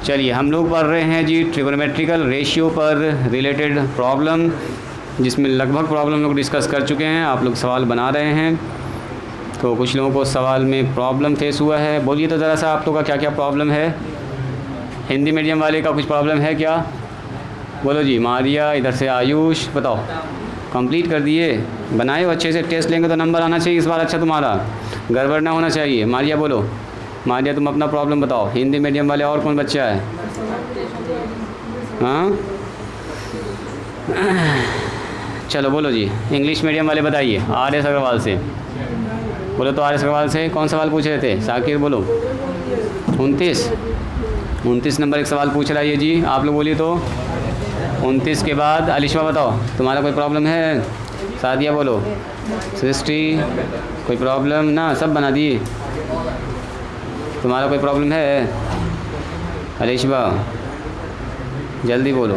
चलिए हम लोग पढ़ रहे हैं जी ट्रिगोनोमेट्रिकल रेशियो पर रिलेटेड प्रॉब्लम, जिसमें लगभग प्रॉब्लम लोग डिस्कस कर चुके हैं। आप लोग सवाल बना रहे हैं, तो कुछ लोगों को सवाल में प्रॉब्लम फेस हुआ है। बोलिए तो ज़रा सा आप लोगों का क्या क्या प्रॉब्लम है। हिंदी मीडियम वाले का कुछ प्रॉब्लम है क्या? बोलो जी। मारिया, इधर से आयुष, बताओ। कंप्लीट कर दिए, बनाए हो अच्छे से। टेस्ट लेंगे तो नंबर आना चाहिए इस बार अच्छा तुम्हारा, गड़बड़ ना होना चाहिए। मारिया बोलो। मारिया तुम अपना प्रॉब्लम बताओ। हिंदी मीडियम वाले और कौन बच्चा है? हाँ चलो बोलो जी। इंग्लिश मीडियम वाले बताइए। आर एस अग्रवाल से बोलो। तो आर एस अग्रवाल से कौन सवाल पूछ रहे थे? साकिर बोलो। 29 नंबर एक सवाल पूछ रहा है ये जी, आप लोग बोलिए तो। 29 के बाद अलिशा बताओ तुम्हारा कोई प्रॉब्लम है? सादिया बोलो। सृष्टि कोई प्रॉब्लम ना, सब बना दिए। तुम्हारा कोई प्रॉब्लम है? अलिशा जल्दी बोलो।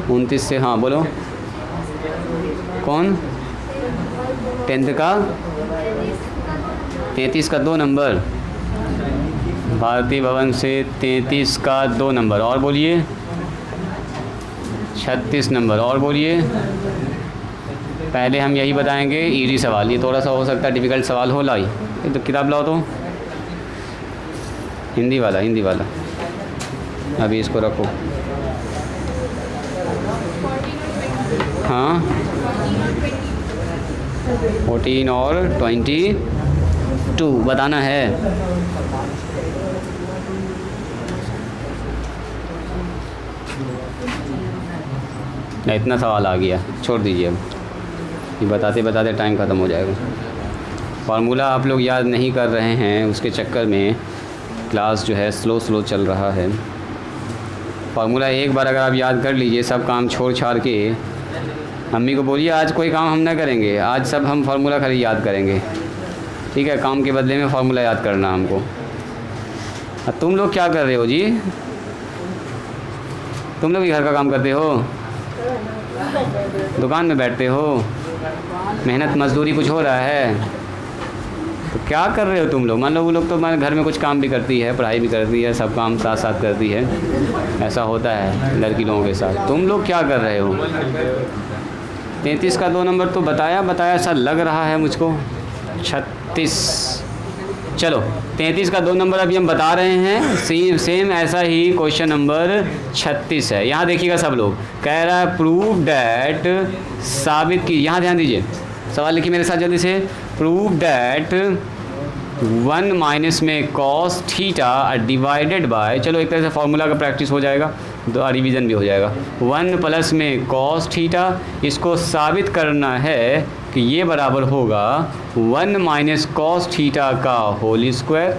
29 से हाँ बोलो। कौन? 10th का 33 का 2 नंबर। भारतीय भवन से 33 का 2 नंबर। और बोलिए। 36 नंबर। और बोलिए। पहले हम यही बताएंगे इजी सवाल, ये थोड़ा सा हो सकता है डिफ़िकल्ट सवाल हो। लाई तो किताब लाओ तो। हिंदी वाला अभी इसको रखो। हाँ 14 और 22 बताना है। इतना सवाल आ गया, छोड़ दीजिए। अब ये बताते बताते टाइम ख़त्म हो जाएगा। फार्मूला आप लोग याद नहीं कर रहे हैं, उसके चक्कर में क्लास जो है स्लो चल रहा है। फार्मूला एक बार अगर आप याद कर लीजिए, सब काम छोड़ छाड़ के मम्मी को बोलिए आज कोई काम हम ना करेंगे, आज सब हम फार्मूला खाली याद करेंगे। ठीक है, काम के बदले में फार्मूला याद करना हमको। तुम लोग क्या कर रहे हो जी? तुम लोग भी घर का काम करते हो, दुकान में बैठते हो, मेहनत मजदूरी कुछ हो रहा है तो क्या कर रहे हो तुम लोग? मान लो वो लोग तो घर में कुछ काम भी करती है, पढ़ाई भी करती है, सब काम साथ साथ करती है। ऐसा होता है लड़की लोगों के साथ। तुम लोग क्या कर रहे हो? 33 का 2 नंबर तो बताया ऐसा लग रहा है मुझको। 36 चलो 33 का 2 नंबर अभी हम बता रहे हैं। सेम ऐसा ही क्वेश्चन नंबर 36 है। यहाँ देखिएगा सब लोग, कह रहा है प्रूव डैट, साबित की। यहाँ ध्यान दीजिए, सवाल लिखिए मेरे साथ जल्दी से। प्रूव डैट 1 माइनस में कॉस थीटा डिवाइडेड बाय, चलो एक तरह से फार्मूला का प्रैक्टिस हो जाएगा, रिवीजन भी हो जाएगा। 1 प्लस में कॉस थीटा, इसको साबित करना है कि ये बराबर होगा 1 माइनस कॉस थीटा का होल स्क्वायर,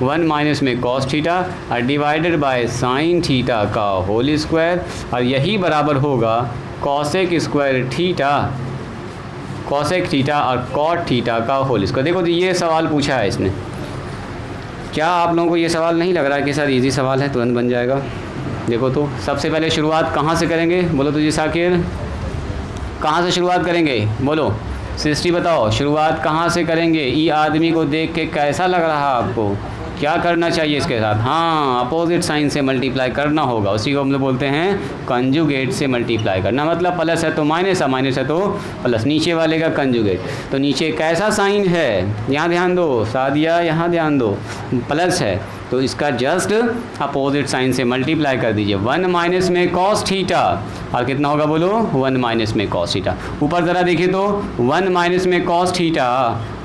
1 माइनस में कॉस थीटा और डिवाइडेड बाय साइन थीटा का होल स्क्वायर, और यही बराबर होगा cosec square theta, cosec theta और कॉट थीटा का होल स्क्वायर। देखो जी ये सवाल पूछा है इसने। क्या आप लोगों को ये सवाल नहीं लग रहा है कि सर इजी सवाल है, तुरंत बन जाएगा? देखो तो सबसे पहले शुरुआत कहाँ से करेंगे? बोलो तो जी साकिर, कहाँ से शुरुआत करेंगे? बोलो। सृष्टि बताओ शुरुआत कहाँ से करेंगे? ये आदमी को देख के कैसा लग रहा है आपको? क्या करना चाहिए इसके साथ? हाँ, अपोजिट साइन से मल्टीप्लाई करना होगा। उसी को हम लोग बोलते हैं कंजुगेट से मल्टीप्लाई करना। मतलब प्लस है तो माइनस है, माइनस है तो प्लस, नीचे वाले का कंजुगेट। तो नीचे कैसा साइन है यहाँ ध्यान दो, सादिया यहाँ ध्यान दो, प्लस है तो इसका जस्ट अपोजिट साइन से मल्टीप्लाई कर दीजिए। 1 माइनस में कॉस थीटा, और कितना होगा बोलो? 1 माइनस में कॉस थीटा। ऊपर ज़रा देखिए तो 1 माइनस में कॉस थीटा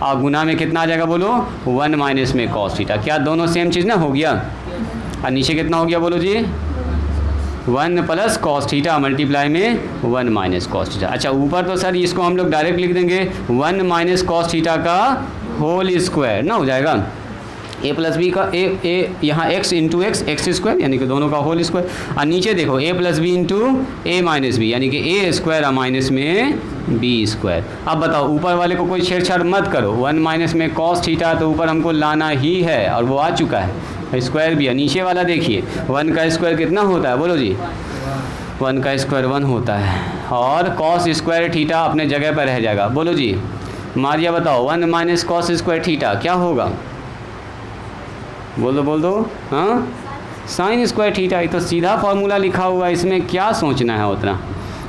और गुना में कितना आ जाएगा बोलो? 1 माइनस में कॉस थीटा। क्या दोनों सेम चीज़ ना हो गया? और नीचे कितना हो गया बोलो जी? 1 प्लस कॉस थीटा मल्टीप्लाई में 1 माइनस कॉस थीटा। अच्छा ऊपर तो सर इसको हम लोग डायरेक्ट लिख देंगे 1 माइनस कॉस थीटा का होल स्क्वायर ना हो जाएगा। ए प्लस बी का ए यहाँ एक्स इंटू एक्स स्क्वायर यानी कि दोनों का होल स्क्वायर, और नीचे देखो ए प्लस बी इंटू ए माइनस बी यानी कि ए स्क्वायर और माइनस में बी स्क्वायर। अब बताओ ऊपर वाले को कोई छेड़छाड़ मत करो। 1 माइनस में कॉस थीटा तो ऊपर हमको लाना ही है और वो आ चुका है, स्क्वायर भी है। नीचे वाला देखिए 1 का स्क्वायर कितना होता है बोलो जी? 1 का स्क्वायर 1 होता है, और कॉस स्क्वायर थीटा अपने जगह पर रह जाएगा। बोलो जी मारिया बताओ 1 माइनस कॉस स्क्वायर थीटा क्या होगा? बोल दो हाँ, साइन स्क्वायर थीटा। ये तो सीधा फार्मूला लिखा हुआ है, इसमें क्या सोचना है उतना।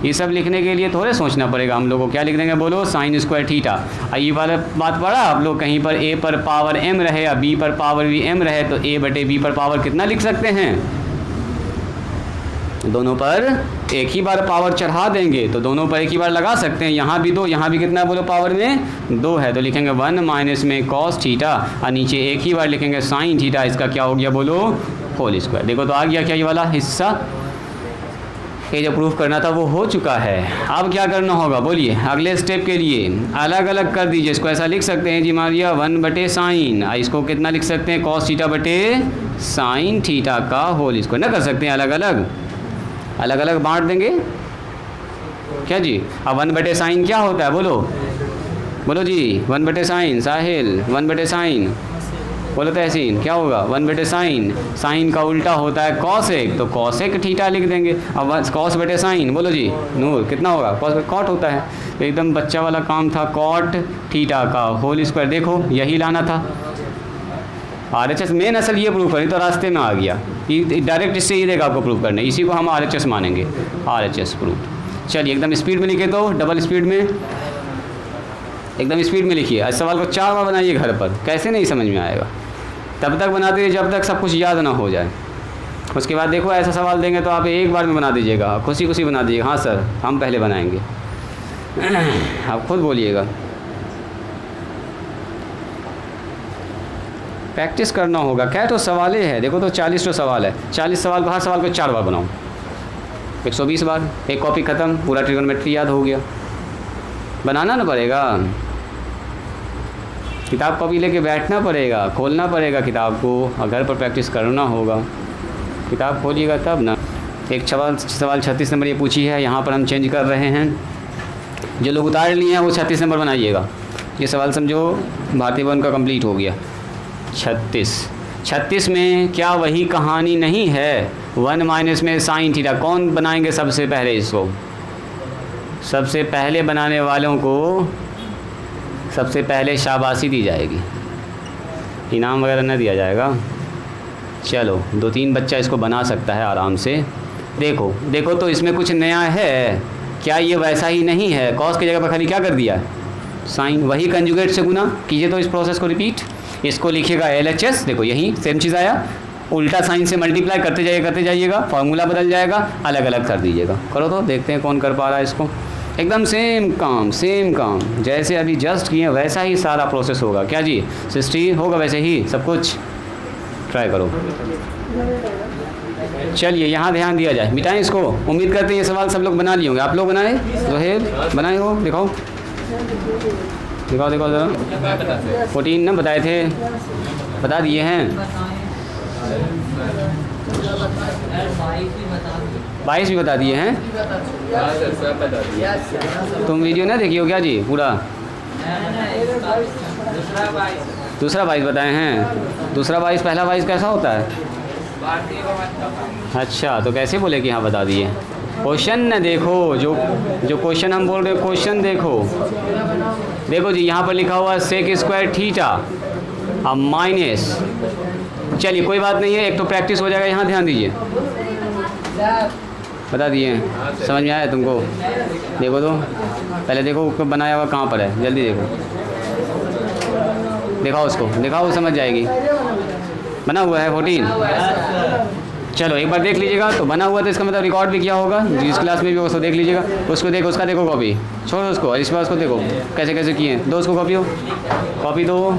ये सब लिखने के लिए थोड़े सोचना पड़ेगा हम लोग को। क्या लिख देंगे बोलो? Sign square theta. ये वाला बात पढ़ा आप लोग कहीं पर? ए पर पावर m रहे या b पर पावर भी m रहे तो a बटे b पर पावर कितना लिख सकते हैं? दोनों पर एक ही बार पावर चढ़ा देंगे तो दोनों पर एक ही बार लगा सकते हैं। यहाँ भी 2, यहाँ भी कितना बोलो? पावर में 2 है तो लिखेंगे 1 माइनस में कॉस थीटा और नीचे एक ही बार लिखेंगे साइन थीटा। इसका क्या हो गया बोलो? Whole square. देखो तो आ गया क्या ये वाला हिस्सा? ये जो प्रूफ करना था वो हो चुका है। अब क्या करना होगा बोलिए? अगले स्टेप के लिए अलग अलग कर दीजिए। इसको ऐसा लिख सकते हैं जी मारिया 1 बटे साइन, इसको कितना लिख सकते हैं? कॉस थीटा बटे साइन थीटा का होल स्क्वायर। ना कर सकते हैं अलग अलग? अलग अलग बांट देंगे क्या जी? अब 1 बटे साइन क्या होता है बोलो? बोलो जी 1 बटे साइन। साहिल 1 बटे साइन बोलो तहसीन क्या होगा? 1 बटे साइन। साइन का उल्टा होता है कॉसेक, तो कॉसेक थीटा लिख देंगे। अब कॉस बटे साइन बोलो जी नूर कितना होगा? कॉस बटे कॉट होता है। तो एकदम बच्चा वाला काम था, कॉट थीटा का होल स्क्वायर। देखो यही लाना था। RHS मेन असल ये प्रूफ करी तो रास्ते में आ गया। डायरेक्ट इससे ही देगा आपको प्रूफ करने, इसी को हम RHS मानेंगे। RHS proof. चलिए एकदम स्पीड में लिखे तो डबल स्पीड में, एकदम स्पीड में लिखिए। इस सवाल को 4 बार बनाइए घर पर, कैसे नहीं समझ में आएगा। तब तक बनाते रहिए जब तक सब कुछ याद ना हो जाए। उसके बाद देखो ऐसा सवाल देंगे तो आप एक बार में बना दीजिएगा, खुशी खुशी बना दीजिएगा। हाँ सर हम पहले बनाएंगे। आप खुद बोलिएगा। प्रैक्टिस करना होगा। क्या तो सवाल है देखो तो 40 तो सवाल है। 40 सवाल को हर सवाल को 4 बार बनाओ, 120 बार। एक कॉपी ख़त्म, पूरा ट्रिगोनोमेट्री याद हो गया। बनाना ना पड़ेगा, किताब कॉपी लेके बैठना पड़ेगा, खोलना पड़ेगा किताब को और घर पर प्रैक्टिस करना होगा। किताब खोलिएगा तब ना। एक सवाल 36 नंबर ये पूछी है, यहाँ पर हम चेंज कर रहे हैं। जो लोग उतार लिए हैं वो 36 नंबर बनाइएगा। ये सवाल समझो भारतीय भवन का कंप्लीट हो गया। 36 में क्या वही कहानी नहीं है? 1 माइनस में साइन थीटा। कौन बनाएंगे सबसे पहले इसको? सबसे पहले बनाने वालों को सबसे पहले शाबाशी दी जाएगी, इनाम वगैरह न दिया जाएगा। चलो 2-3 बच्चा इसको बना सकता है आराम से। देखो देखो तो इसमें कुछ नया है क्या? ये वैसा ही नहीं है। कॉस की जगह पर खाली क्या कर दिया? साइन। वही कंजुगेट से गुना कीजिए तो इस प्रोसेस को रिपीट। इसको लिखिएगा LHS। देखो यही सेम चीज़ आया, उल्टा साइन से मल्टीप्लाई करते जाइएगा, फार्मूला बदल जाएगा, अलग अलग कर दीजिएगा। करो तो देखते हैं कौन कर पा रहा है इसको। एकदम सेम काम जैसे अभी जस्ट किए वैसा ही सारा प्रोसेस होगा। क्या जी सिस्टी होगा वैसे ही सब कुछ? ट्राई करो। चलिए यहाँ ध्यान दिया जाए, मिटाएं इसको। उम्मीद करते हैं ये सवाल सब लोग बना लिए होंगे। आप लोग बनाए? जोहेब बनाए हो? दिखाओ ज़रा। 14 ना बताए थे, बता दिए हैं। 22 भी बता दिए हैं। तुम वीडियो ना देखी हो क्या जी पूरा? दूसरा 22 बताए हैं। दूसरा 22 पहला 22 कैसा होता है? अच्छा तो कैसे बोले कि हाँ बता दिए? क्वेश्चन न देखो, जो क्वेश्चन हम बोल रहे हैं क्वेश्चन देखो जी। यहाँ पर लिखा हुआ है सेक स्क्वायर थीटा अब माइनस। चलिए कोई बात नहीं है, एक तो प्रैक्टिस हो जाएगा। यहाँ ध्यान दीजिए, बता दिए हैं। समझ में आया तुमको? देखो तो पहले देखो बनाया हुआ कहाँ पर है, जल्दी देखो। दिखाओ उसको, दिखाओ समझ जाएगी। बना हुआ है 14। चलो एक बार देख लीजिएगा। तो बना हुआ तो इसका मतलब रिकॉर्ड भी किया होगा, जिस क्लास में भी उसको देख लीजिएगा। उसको देखो, उसका देखो कॉपी, छोड़ो उसको। और इस बार उसको देखो कैसे कैसे किए हैं। दो उसको कॉपी दो,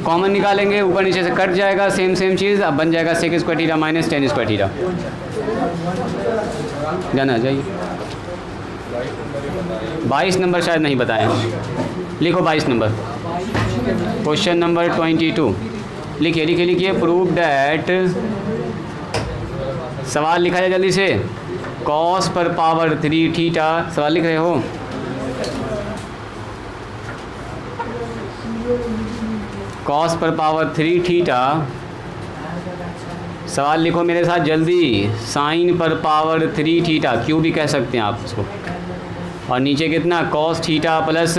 कॉमन निकालेंगे, ऊपर नीचे से कट जाएगा, सेम चीज़। अब बन जाएगा sec square theta minus ten square theta. जाना जाइए। 22 नंबर शायद नहीं बताए, लिखो 22 नंबर। क्वेश्चन नंबर 22 लिखिए। प्रूव डैट, सवाल लिखा जाए जल्दी से। कॉस पर पावर 3 थीटा, सवाल लिख रहे हो? कॉस पर पावर 3 थीटा, सवाल लिखो मेरे साथ जल्दी। साइन पर पावर 3 थीटा, क्यों भी कह सकते हैं आप इसको। और नीचे कितना? Cos theta plus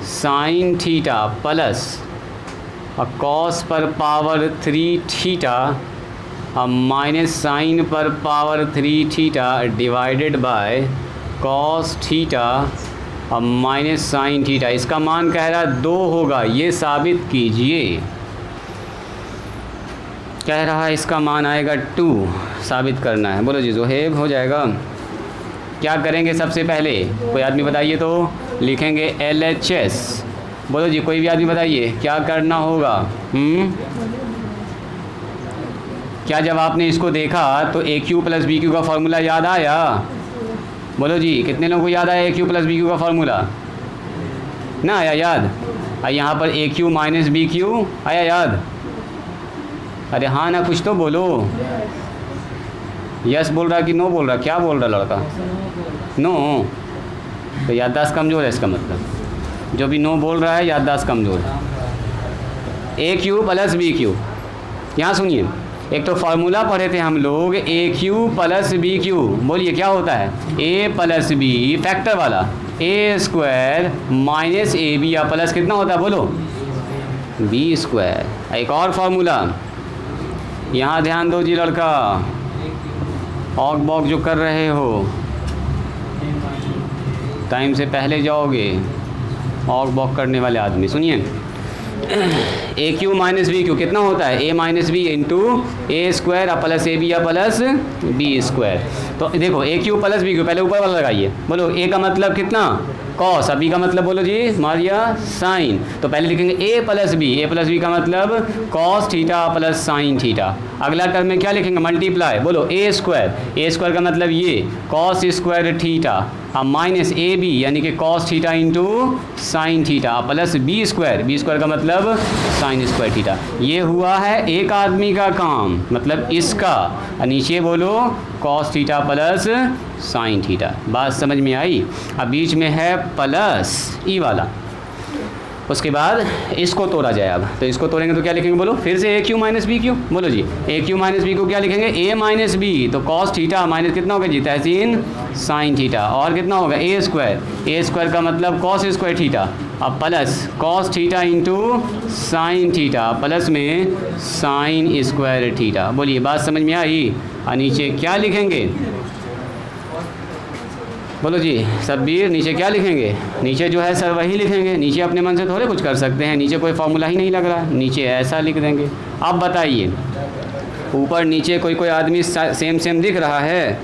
sine theta plus cos पर पावर 3 थीटा माइनस साइन पर power 3 theta divided by cos theta minus sine theta. इसका मान कह रहा है 2 होगा, ये साबित कीजिए। कह रहा है इसका मान आएगा 2, साबित करना है। बोलो जी ज़ोहेब, हो जाएगा। क्या करेंगे सबसे पहले, कोई आदमी बताइए तो। लिखेंगे LHS। बोलो जी, कोई भी आदमी बताइए क्या करना होगा। क्या जब आपने इसको देखा तो AQ प्लस BQ का फार्मूला याद आया? बोलो जी, कितने लोगों को याद आया AQ प्लस BQ का फार्मूला? ना आया याद? यहाँ पर AQ माइनस BQ आया याद? अरे हाँ ना, कुछ तो बोलो। यस बोल रहा कि नो बोल रहा, क्या बोल रहा लड़का? नो। तो याददाश्त कमज़ोर है इसका मतलब। जो भी नो बोल रहा है याददाश्त कमज़ोर है। AQ प्लस BQ, यहाँ सुनिए, एक तो फार्मूला पढ़े थे हम लोग AQ प्लस BQ। बोलिए क्या होता है? A प्लस B फैक्टर वाला, A स्क्वायर माइनस AB या प्लस कितना होता है बोलो? B square. एक और फार्मूला, यहाँ ध्यान दो जी लड़का, ऑक बॉक जो कर रहे हो टाइम से पहले जाओगे, ऑक बॉक करने वाले आदमी सुनिए। AQ माइनस BQ कितना होता है? A minus B into A square plus AB या प्लस B स्क्वायर। तो देखो AQ प्लस BQ, पहले ऊपर वाला लगाइए। बोलो A का मतलब कितना? कॉस। B का मतलब बोलो जी मारिया साइन। तो पहले लिखेंगे A प्लस B का मतलब cos theta plus sine theta. अगला टर्म में क्या लिखेंगे? मल्टीप्लाई। बोलो A स्क्वायर का मतलब ये cos square theta minus AB यानी कि cos theta into sine theta plus B square का मतलब साइन स्क्वायर थीटा। ये हुआ है एक आदमी का काम, मतलब इसका। नीचे बोलो cos theta plus sine theta. बात समझ में आई? अब बीच में है प्लस ई वाला, उसके बाद इसको तोड़ा जाए। अब तो इसको तोड़ेंगे तो क्या लिखेंगे बोलो? फिर से AQ माइनस BQ। बोलो जी AQ माइनस BQ क्या लिखेंगे? A माइनस B तो कॉस थीटा माइनस कितना होगा जी? तहसीन साइन थीटा। और कितना होगा? A स्क्वायर का मतलब कॉस स्क्वायर थीटा अब plus cos theta into sine theta plus में साइन स्क्वायर थीटा। बोलिए बात समझ में आई? और नीचे क्या लिखेंगे? बोलो जी सब्बीर, नीचे क्या लिखेंगे? नीचे जो है सर वही लिखेंगे। नीचे अपने मन से थोड़े कुछ कर सकते हैं, नीचे कोई फार्मूला ही नहीं लग रहा, नीचे ऐसा लिख देंगे। अब बताइए ऊपर नीचे कोई आदमी सेम दिख रहा है?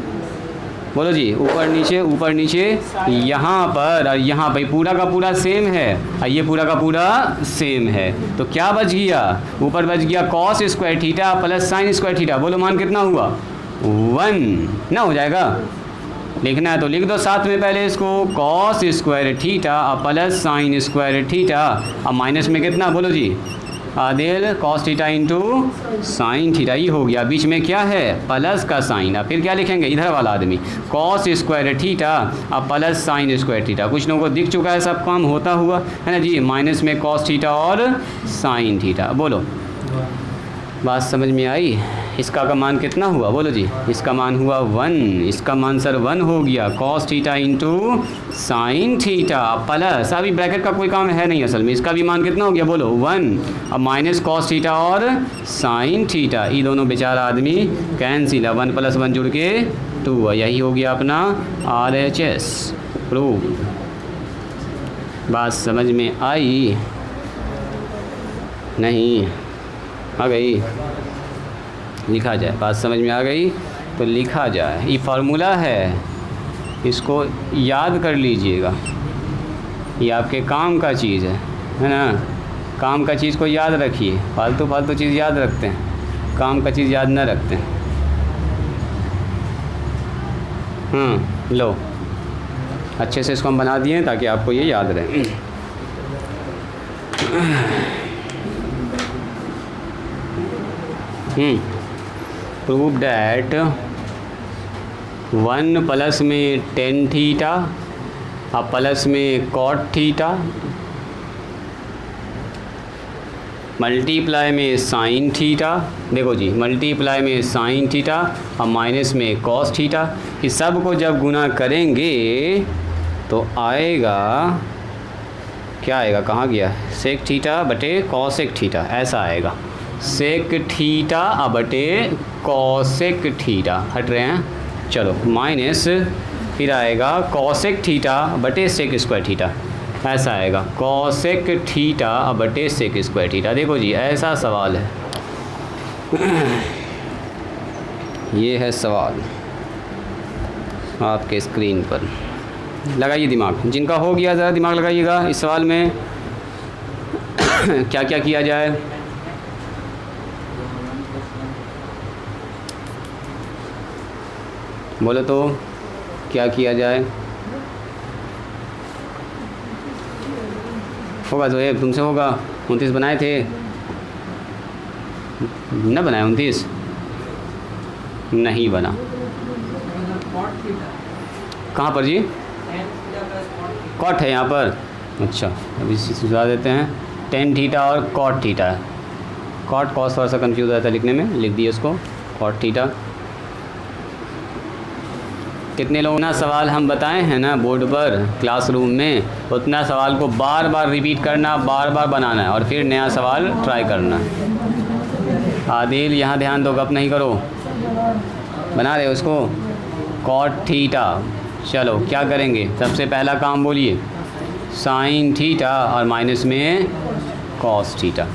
बोलो जी ऊपर नीचे यहाँ पर और यहाँ पर पूरा का पूरा सेम है और ये पूरा का पूरा सेम है। तो क्या बच गया? ऊपर बच गया cos square theta plus sine square theta. बोलो मान कितना हुआ? 1 ना हो जाएगा? लिखना है तो लिख दो साथ में पहले इसको, cos square theta plus sine square theta अब माइनस में कितना? बोलो जी आदेल cos theta into sine theta. ये हो गया। बीच में क्या है? प्लस का साइन। अब फिर क्या लिखेंगे? इधर वाला आदमी कॉस स्क्वायर थीटा अब प्लस साइन स्क्वायर थीटा। कुछ लोगों को दिख चुका है सब काम होता हुआ, है ना जी? माइनस में कॉस थीटा और साइन थीटा। बोलो बात समझ में आई? इसका का मान कितना हुआ? बोलो जी इसका मान हुआ 1। इसका मान सर 1 हो गया। Cos theta into sine theta plus, अभी ब्रैकेट का कोई काम है नहीं असल में, इसका भी मान कितना हो गया? बोलो 1 अब माइनस कॉस थीटा और साइन थीटा। ये दोनों बेचारा आदमी कैंसिल है, 1 + 1 जुड़ के 2। यही हो गया अपना RHS प्रूफ। बात समझ में आई? नहीं आ गई? लिखा जाए। बात समझ में आ गई तो लिखा जाए। ये फार्मूला है, इसको याद कर लीजिएगा। ये आपके काम का चीज़ है ना? काम का चीज़ को याद रखिए। फालतू चीज़ याद रखते हैं, काम का चीज़ याद न रखते हैं। लो अच्छे से इसको हम बना दिए ताकि आपको ये याद रहे। प्रूव डैट 1 प्लस में टेन थीटा और प्लस में कॉट थीटा मल्टीप्लाई में साइन थीटा। देखो जी मल्टीप्लाई में साइन थीटा और माइनस में कॉस थीटा। इस सब को जब गुना करेंगे तो आएगा क्या आएगा, कहाँ गया, सेक थीटा बटे कॉसेक थीटा, ऐसा आएगा। सेक थीटा बटे कॉसेक थीटा, हट रहे हैं, चलो माइनस फिर आएगा कॉसेक थीटा बटे सेक स्क्वायर थीटा, ऐसा आएगा कॉसेक थीटा बटे सेक स्क्वायर थीटा। देखो जी ऐसा सवाल है, ये है सवाल आपके स्क्रीन पर। लगाइए दिमाग, जिनका हो गया ज़रा दिमाग लगाइएगा इस सवाल में क्या क्या किया जाए। बोलो तो क्या किया जाए। होगा जोएब, तुमसे होगा, 29 बनाए थे न, बनाए 29 नहीं बना। कहाँ पर जी, कॉट है यहाँ पर, अच्छा अभी सुझा देते हैं। टेन थीटा और कॉट थीटा है, कॉट कॉस थोड़ा सा कंफ्यूज रहता है लिखने में, लिख दिए इसको कॉट थीटा। कितने लोगों ना सवाल हम बताए हैं ना बोर्ड पर क्लासरूम में, उतना सवाल को बार बार रिपीट करना, बार बार बनाना है और फिर नया सवाल ट्राई करना है। आदिल यहाँ ध्यान दो, गप नहीं करो, बना रहे उसको कॉट थीटा। चलो क्या करेंगे, सबसे पहला काम बोलिए, साइन थीटा और माइनस में कॉस थीटा।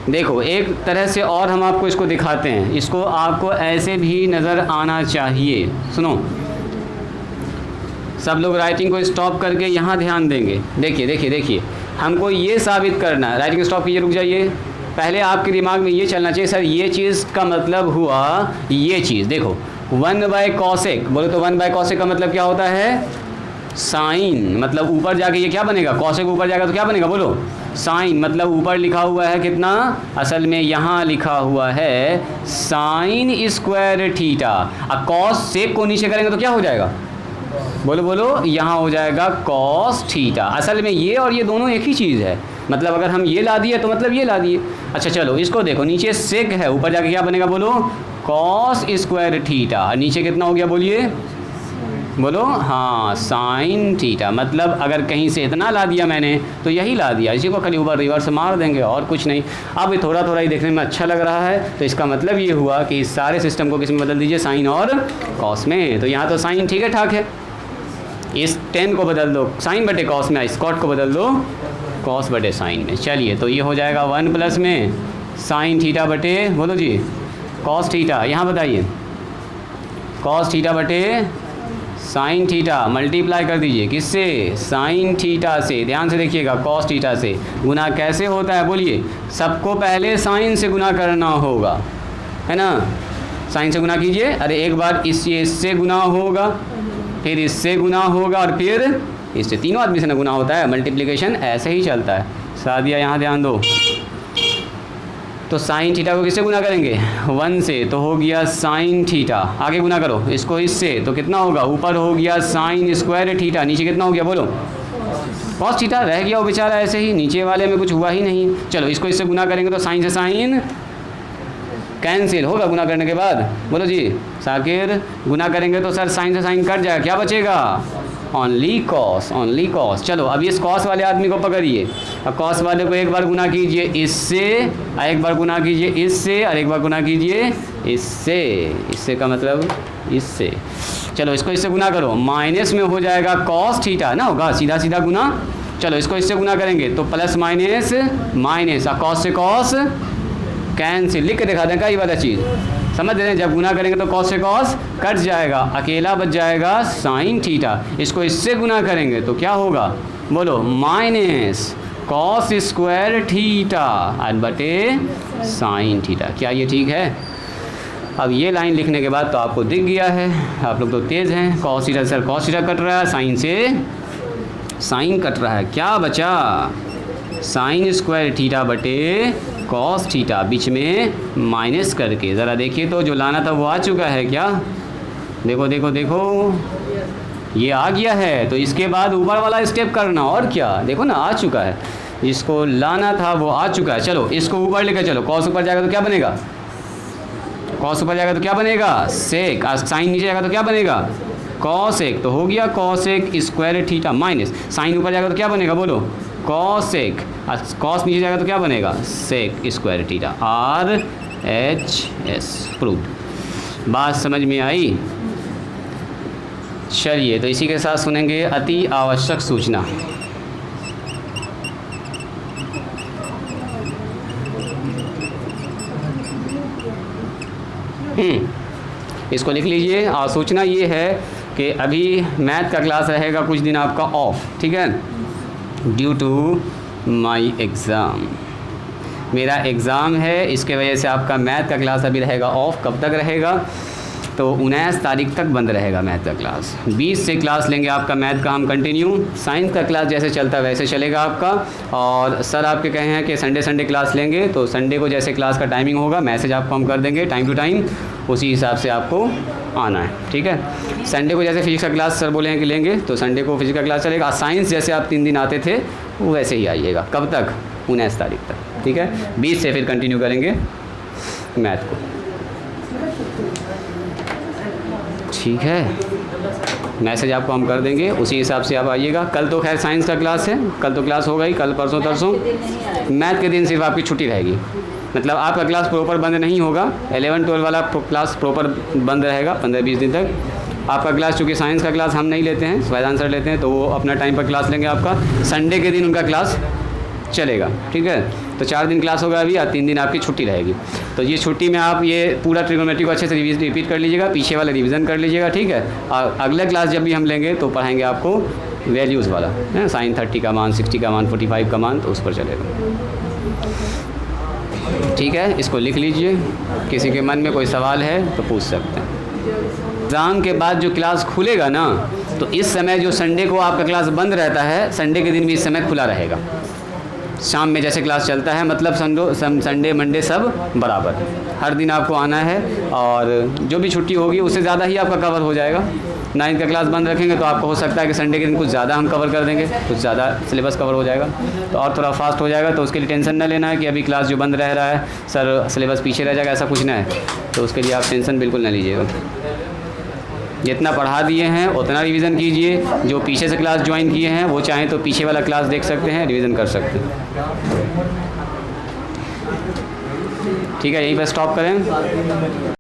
देखो एक तरह से और हम आपको इसको दिखाते हैं, इसको आपको ऐसे भी नज़र आना चाहिए। सुनो, सब लोग राइटिंग को स्टॉप करके यहाँ ध्यान देंगे। देखिए देखिए देखिए, हमको ये साबित करना है, राइटिंग स्टॉप कीजिए, रुक जाइए। पहले आपके दिमाग में ये चलना चाहिए, सर ये चीज़ का मतलब हुआ ये चीज़। देखो 1/कॉसेक, बोलो तो 1/कॉसेक का मतलब क्या होता है, साइन, मतलब ऊपर जाके ये क्या बनेगा, कॉसेक ऊपर जाएगा तो क्या बनेगा, बोलो साइन, मतलब ऊपर लिखा हुआ है कितना, असल में यहाँ लिखा हुआ है साइन स्क्वायर थीटा। अब कॉस सेक को नीचे करेंगे तो क्या हो जाएगा, बोलो बोलो, यहाँ हो जाएगा कॉस थीटा। असल में ये और ये दोनों एक ही चीज़ है, मतलब अगर हम ये ला दिए तो मतलब ये ला दिए। अच्छा चलो इसको देखो, नीचे सेक है, ऊपर जाके क्या बनेगा, बोलो कॉस स्क्वायर थीटा, नीचे कितना हो गया बोलिए, बोलो हाँ साइन थीटा। मतलब अगर कहीं से इतना ला दिया मैंने तो यही ला दिया, इसी को खाली ऊपर रिवर्स मार देंगे और कुछ नहीं। अब ये थोड़ा थोड़ा ही देखने में अच्छा लग रहा है, तो इसका मतलब ये हुआ कि इस सारे सिस्टम को किस में बदल दीजिए, साइन और कॉस में। तो यहाँ तो साइन ठीक है ठाक है, इस 10 को बदल दो साइन बटे कॉस में, इस कॉट को बदल दो कॉस बटे साइन में। चलिए तो ये हो जाएगा 1 प्लस में साइन थीटा बटे, बोलो जी कॉस थीटा, यहाँ बताइए कॉस थीटा बटे साइन थीटा, मल्टीप्लाई कर दीजिए किससे, साइन थीटा से। ध्यान से देखिएगा, कॉस थीटा से गुना कैसे होता है बोलिए, सबको पहले साइन से गुना करना होगा, है ना, साइन से गुना कीजिए। अरे एक बार इससे गुना होगा, फिर इससे गुना होगा और फिर इससे, तीनों आदमी से ना गुना होता है, मल्टीप्लिकेशन ऐसे ही चलता है। सादिया यहाँ ध्यान दो, तो साइन थीटा को किससे गुना करेंगे, 1 से, तो हो गया साइन थीटा। आगे गुना करो इसको इससे, तो कितना होगा, ऊपर हो गया साइन स्क्वायर थीटा, नीचे कितना हो गया बोलो कॉस थीटा। रह गया वो बेचारा ऐसे ही, नीचे वाले में कुछ हुआ ही नहीं। चलो इसको इससे गुना करेंगे तो साइन से साइन कैंसिल होगा गुना करने के बाद, बोलो जी साकिर, गुना करेंगे तो सर साइन से साइन कट जाएगा, क्या बचेगा, ओनली कॉस, ओनली कॉस। चलो अब इस कॉस वाले आदमी को पकड़िए, अब कॉस वाले को एक बार गुना कीजिए इससे, एक बार गुना कीजिए इससे, और एक बार गुना कीजिए इससे, इससे का मतलब इससे। चलो इसको इससे गुना करो, माइनस में हो जाएगा कॉस थीटा ना, होगा सीधा सीधा गुना। चलो इसको इससे गुना करेंगे तो प्लस माइनस माइनस, और कॉस से कॉस कैंसिल, लिख के दिखा दें का ये वाला चीज़, समझ रहे हैं। जब गुना करेंगे तो कॉस से कॉस कट जाएगा, अकेला बच जाएगा साइन थीटा। इसको इससे गुना करेंगे तो क्या होगा, बोलो माइनस कॉस स्क्वायर थीटा बटे साइन थीटा। क्या ये ठीक है। अब ये लाइन लिखने के बाद तो आपको दिख गया है, आप लोग तो तेज़ हैं। Cos theta sir cos theta cut रहा है, साइन से साइन कट रहा है, क्या बचा, साइन स्क्वायर थीटा बटे कॉस थीटा, बीच में माइनस करके। ज़रा देखिए तो जो लाना था वो आ चुका है क्या, देखो देखो देखो ये आ गया है। तो इसके बाद ऊपर वाला स्टेप करना, और क्या, देखो ना आ चुका है, इसको लाना था वो आ चुका है। चलो इसको ऊपर लेकर चलो, कॉस ऊपर जाएगा तो क्या बनेगा, कॉस ऊपर जाएगा तो क्या बनेगा सेक, साइन नीचे जाएगा तो क्या बनेगा कॉस एक तो हो गया कॉस एक स्क्वायर थीटा माइनस साइन ऊपर जाएगा तो क्या बनेगा बोलो कॉस एक, कॉस नीचे जाएगा तो क्या बनेगा sec square theta. RHS proved. बात समझ में आई? चलिए तो इसी के साथ सुनेंगे अति आवश्यक सूचना। इसको लिख लीजिए। और सूचना ये है कि अभी मैथ का क्लास रहेगा कुछ दिन आपका ऑफ, ठीक है, ड्यू टू माई एग्ज़ाम। मेरा एग्ज़ाम है, इसके वजह से आपका मैथ का क्लास अभी रहेगा ऑफ। कब तक रहेगा? तो 19 तारीख तक बंद रहेगा मैथ का क्लास। 20 से क्लास लेंगे आपका मैथ का हम कंटिन्यू। साइंस का क्लास जैसे चलता है वैसे चलेगा आपका। और सर आपके कहे हैं कि संडे क्लास लेंगे, तो संडे को जैसे क्लास का टाइमिंग होगा मैसेज आपको हम कर देंगे टाइम टू टाइम, उसी हिसाब से आपको आना है, ठीक है। संडे को जैसे फिजिक्स का क्लास सर बोले हैं कि लेंगे, तो संडे को फिजिक्स का क्लास चलेगा। साइंस जैसे आप 3 दिन आते थे वो वैसे ही आइएगा। कब तक? 19 तारीख तक, ठीक है। 20 से फिर कंटिन्यू करेंगे मैथ को, ठीक है। मैसेज आपको हम कर देंगे, उसी हिसाब से आप आइएगा। कल तो खैर साइंस का क्लास है, कल तो क्लास होगा ही, कल परसों तरसों। मैथ के दिन सिर्फ आपकी छुट्टी रहेगी, मतलब आपका क्लास प्रॉपर बंद नहीं होगा। 11-12 वाला क्लास प्रॉपर बंद रहेगा 15-20 दिन तक। आपका क्लास चूँकि साइंस का क्लास हम नहीं लेते हैं, फैजान सर लेते हैं, तो वो अपना टाइम पर क्लास लेंगे आपका। संडे के दिन उनका क्लास चलेगा, ठीक है। तो 4 दिन क्लास होगा अभी और 3 दिन आपकी छुट्टी रहेगी। तो ये छुट्टी में आप ये पूरा ट्रिग्नोमेट्री को अच्छे से रिपीट कर लीजिएगा, पीछे वाला रिवीजन कर लीजिएगा, ठीक है। और अगला क्लास जब भी हम लेंगे तो पढ़ाएंगे आपको वैल्यूज़ वाला, है साइन 30 का मान, 60 का मान, 45 का मान, तो उस पर चलेगा, ठीक है। इसको लिख लीजिए। किसी के मन में कोई सवाल है तो पूछ सकते हैं। एग्ज़ाम के बाद जो क्लास खुलेगा ना, तो इस समय जो संडे को आपका क्लास बंद रहता है, संडे के दिन भी इस समय खुला रहेगा। शाम में जैसे क्लास चलता है, मतलब संडे मंडे सब बराबर, हर दिन आपको आना है। और जो भी छुट्टी होगी उससे ज़्यादा ही आपका कवर हो जाएगा। 9th का क्लास बंद रखेंगे तो आपको हो सकता है कि संडे के दिन कुछ ज़्यादा हम कवर कर देंगे, कुछ ज़्यादा सिलेबस कवर हो जाएगा, तो और थोड़ा फास्ट हो जाएगा। तो उसके लिए टेंशन ना लेना है कि अभी क्लास जो बंद रह रहा है सर सिलेबस पीछे रह जाएगा, ऐसा कुछ ना है। तो उसके लिए आप टेंशन बिल्कुल ना लीजिएगा। जितना पढ़ा दिए हैं उतना रिवीजन कीजिए। जो पीछे से क्लास ज्वाइन किए हैं वो चाहें तो पीछे वाला क्लास देख सकते हैं, रिवीजन कर सकते हैं, ठीक है। यहीं पर स्टॉप करें।